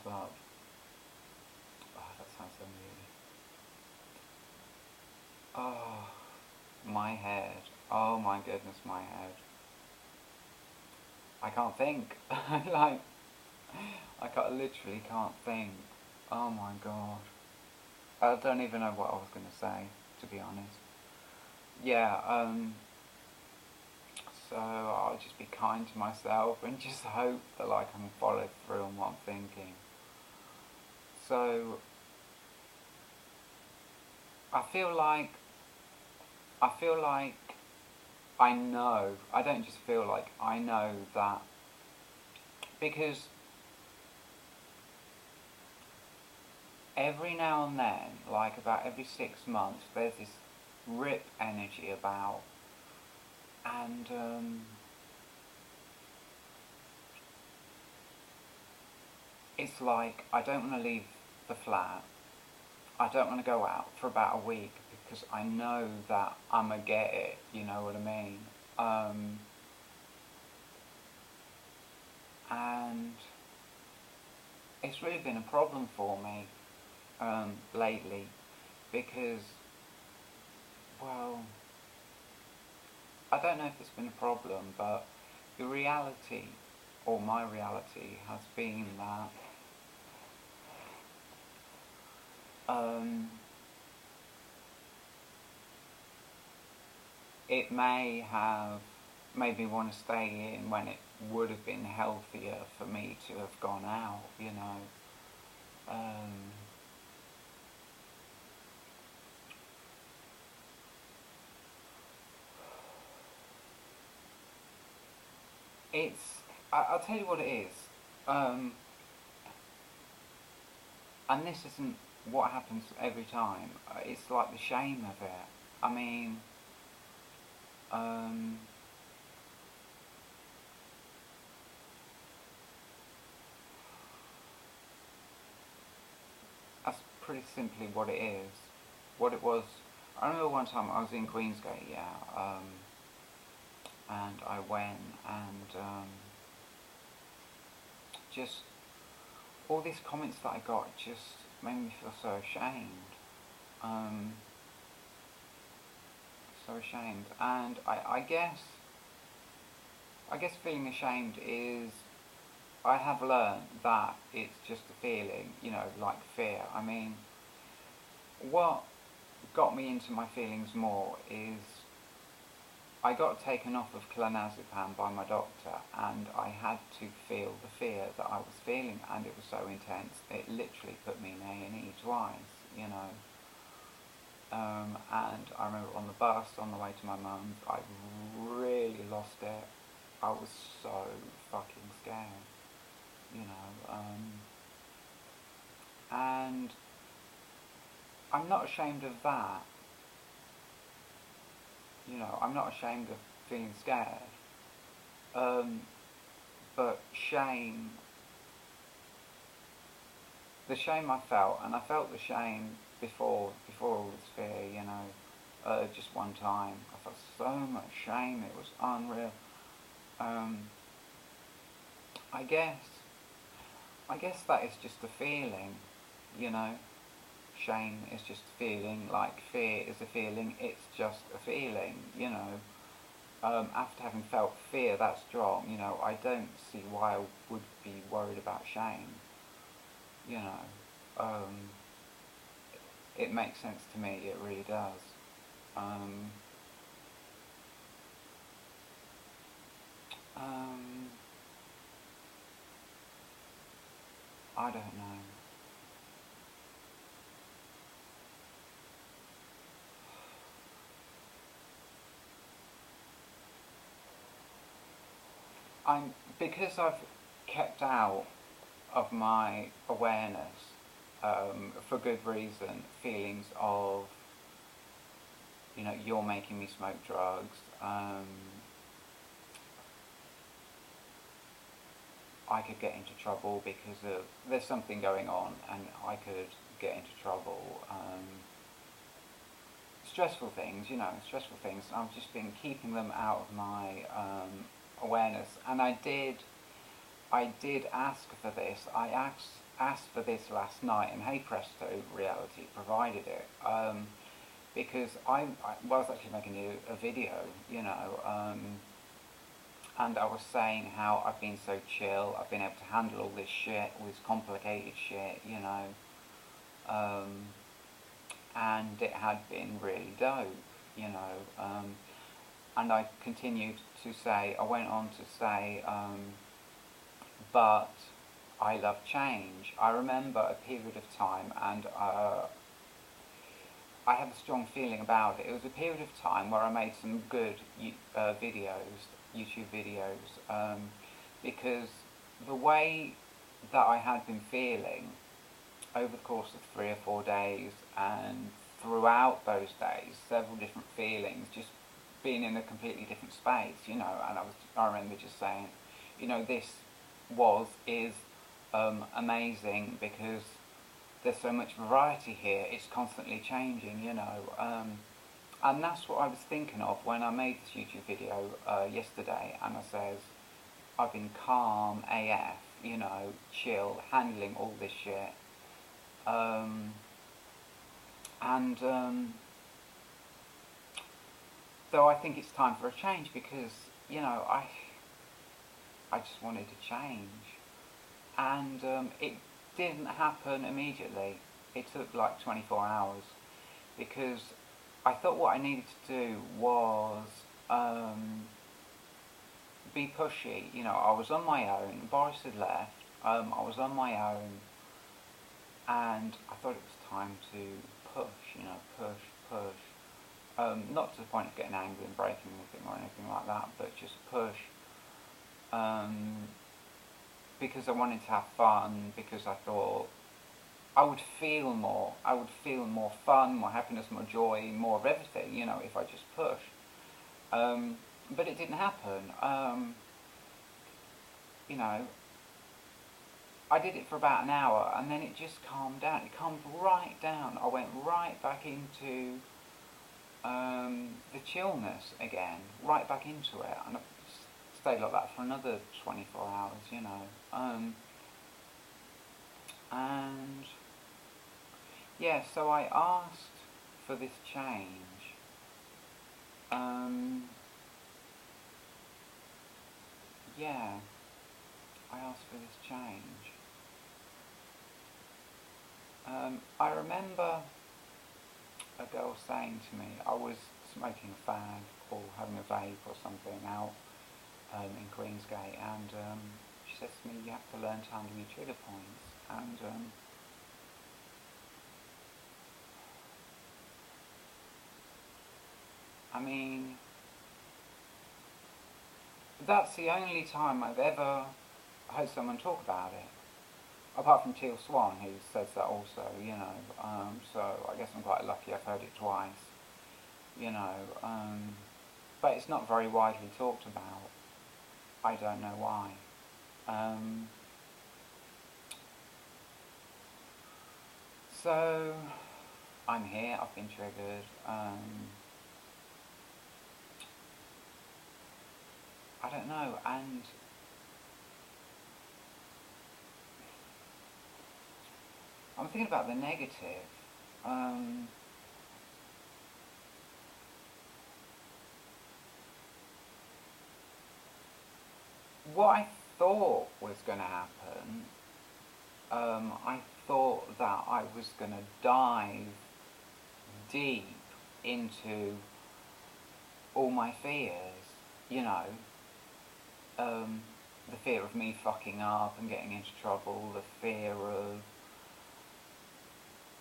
Club. Oh, that sounds so moody. Oh, my head. Oh my goodness, my head. I can't think. Like, literally can't think. Oh my god. I don't even know what I was going to say, to be honest. Yeah, so I'll just be kind to myself and just hope that like I can follow through on what I'm thinking. So I feel like I feel like I know. I don't just feel like I know that because every now and then, like about every 6 months, there's this rip energy about, and it's like I don't want to leave the flat. I don't want to go out for about a week because I know that I'm gonna get it. You know what I mean? Um, and it's really been a problem for me lately because, well, I don't know if it's been a problem, but the reality, or my reality, has been that um, it may have made me want to stay in when it would have been healthier for me to have gone out, you know. Um, it's, I'll tell you what it is. Um, and this isn't what happens every time. It's like the shame of it. I mean, um, that's pretty simply what it is. What it was, I remember one time I was in Queensgate, yeah, and I went and just all these comments that I got just made me feel so ashamed. Um, so ashamed. And I guess feeling ashamed is, I have learned that it's just a feeling, you know, like fear. I mean, what got me into my feelings more is I got taken off of clonazepam by my doctor, and I had to feel the fear that I was feeling, and it was so intense. It literally put me in A&E twice, you know. And I remember on the bus on the way to my mum's, I really lost it. I was so fucking scared, you know. And I'm not ashamed of that, you know. I'm not ashamed of feeling scared. Um, but shame, the shame I felt, and I felt the shame before all this fear, you know. Just one time, I felt so much shame. It was unreal. Um, I guess, I guess that is just a feeling, you know. Shame is just a feeling, like fear is a feeling. It's just a feeling, you know. After having felt fear that strong, you know, I don't see why I would be worried about shame, you know. Um, it makes sense to me, it really does. Um, um, I don't know. I'm because I've kept out of my awareness, for good reason, feelings of, you know, you're making me smoke drugs. I could get into trouble because of there's something going on, and I could get into trouble. Stressful things, you know, stressful things. I've just been keeping them out of my awareness, and I did ask for this. I asked asked for this last night, and hey presto, reality provided it. Because well, I was actually making a video, you know, and I was saying how I've been so chill, I've been able to handle all this shit, all this complicated shit, you know, and it had been really dope, you know, and I continued to say, I went on to say, but I love change. I remember a period of time, and I have a strong feeling about it. It was a period of time where I made some good videos, YouTube videos, because the way that I had been feeling over the course of 3 or 4 days, and throughout those days, several different feelings, just being in a completely different space, you know, and I remember just saying, you know, this is amazing because there's so much variety here, it's constantly changing, you know, and that's what I was thinking of when I made this YouTube video yesterday, and I says, I've been calm AF, you know, chill, handling all this shit, so I think it's time for a change because, you know, I just wanted to change, and it didn't happen immediately. It took like 24 hours because I thought what I needed to do was be pushy. You know, I was on my own. Boris had left. I was on my own, and I thought it was time to push. You know, push. Not to the point of getting angry and breaking anything or anything like that, but just push. Because I wanted to have fun, because I thought I would feel more fun, more happiness, more joy, more of everything, you know, if I just push. But it didn't happen. You know, I did it for about an hour, and then it just calmed down. It calmed right down. I went right back into the chillness again, right back into it, and I stayed like that for another 24 hours, you know. And yeah, so I asked for this change. Yeah, I asked for this change. I remember a girl saying to me, I was smoking a fag or having a vape or something out in Queensgate, and she says to me, you have to learn to handle your trigger points, and I mean, that's the only time I've ever heard someone talk about it, apart from Teal Swan, who says that also, you know, so I guess I'm quite lucky I've heard it twice, you know, but it's not very widely talked about. I don't know why. So, I'm here, I've been triggered, I don't know, and I'm thinking about the negative. What I thought was going to happen, I thought that I was going to dive deep into all my fears, you know, the fear of me fucking up and getting into trouble, the fear of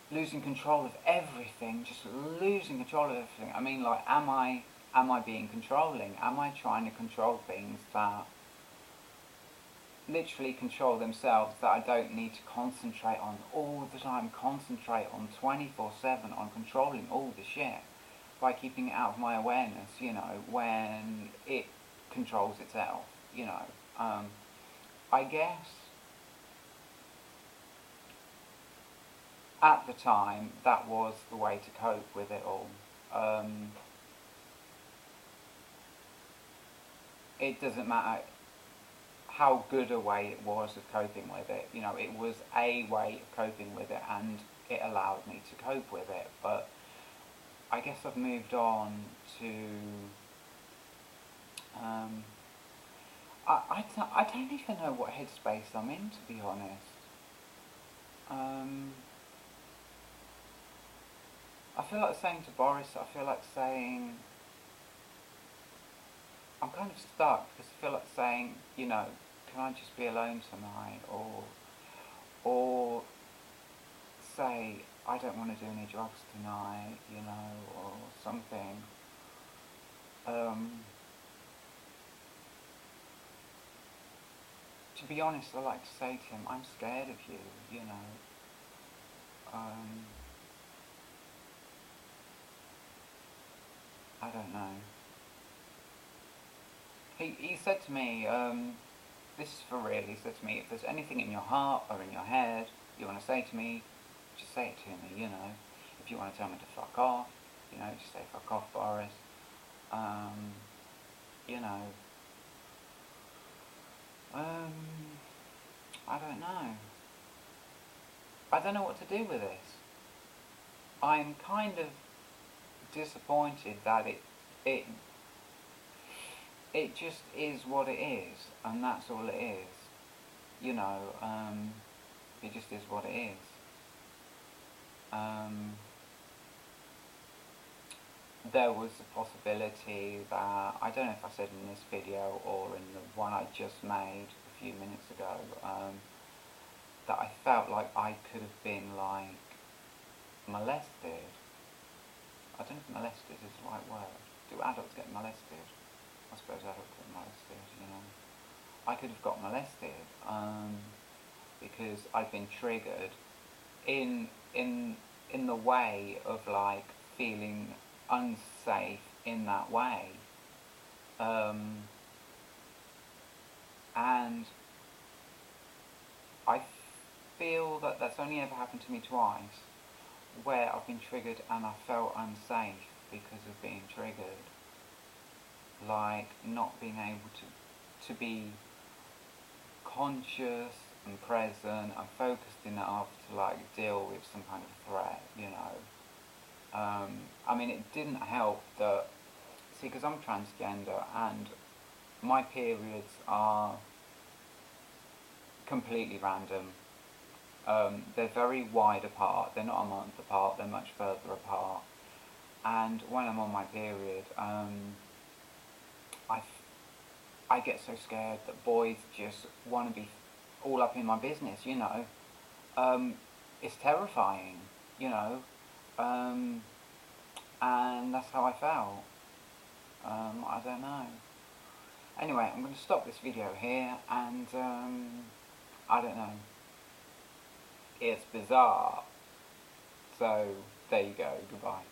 losing control of everything, just losing control of everything. I mean, like, am I being controlling? Am I trying to control things that literally control themselves, that I don't need to concentrate on all the time, concentrate on 24/7 on controlling all the shit by keeping it out of my awareness, you know, when it controls itself, you know. I guess at the time that was the way to cope with it all. It doesn't matter how good a way it was of coping with it. You know, it was a way of coping with it, and it allowed me to cope with it. But I guess I've moved on to I don't even know what headspace I'm in, to be honest. I feel like saying to Boris, I feel like saying, I'm kind of stuck, because I feel like saying, you know, can I just be alone tonight, or say, I don't want to do any drugs tonight, you know, or something. To be honest, I like to say to him, I'm scared of you, you know. I don't know. He said to me, this is for real, he said to me, if there's anything in your heart or in your head you want to say to me, just say it to me, you know. If you want to tell me to fuck off, you know, just say fuck off, Boris. You know, I don't know. I don't know what to do with this. I'm kind of disappointed that it it just is what it is, and that's all it is. You know, it just is what it is. There was a possibility that, I don't know if I said in this video or in the one I just made a few minutes ago, that I felt like I could have been like molested. I don't know if molested is the right word. Do adults get molested? I suppose adults get molested, you know. I could have got molested because I've been triggered in the way of like feeling unsafe in that way, and I feel that that's only ever happened to me twice, where I've been triggered and I felt unsafe because of being triggered, like not being able to be conscious and present and focused enough to like deal with some kind of threat, you know. I mean, it didn't help that, see, because I'm transgender and my periods are completely random. They're very wide apart, they're not a month apart, they're much further apart. And when I'm on my period, I get so scared that boys just want to be all up in my business, you know. It's terrifying, you know. And that's how I felt. I don't know. Anyway, I'm going to stop this video here, and I don't know. It's bizarre. So, there you go. Goodbye.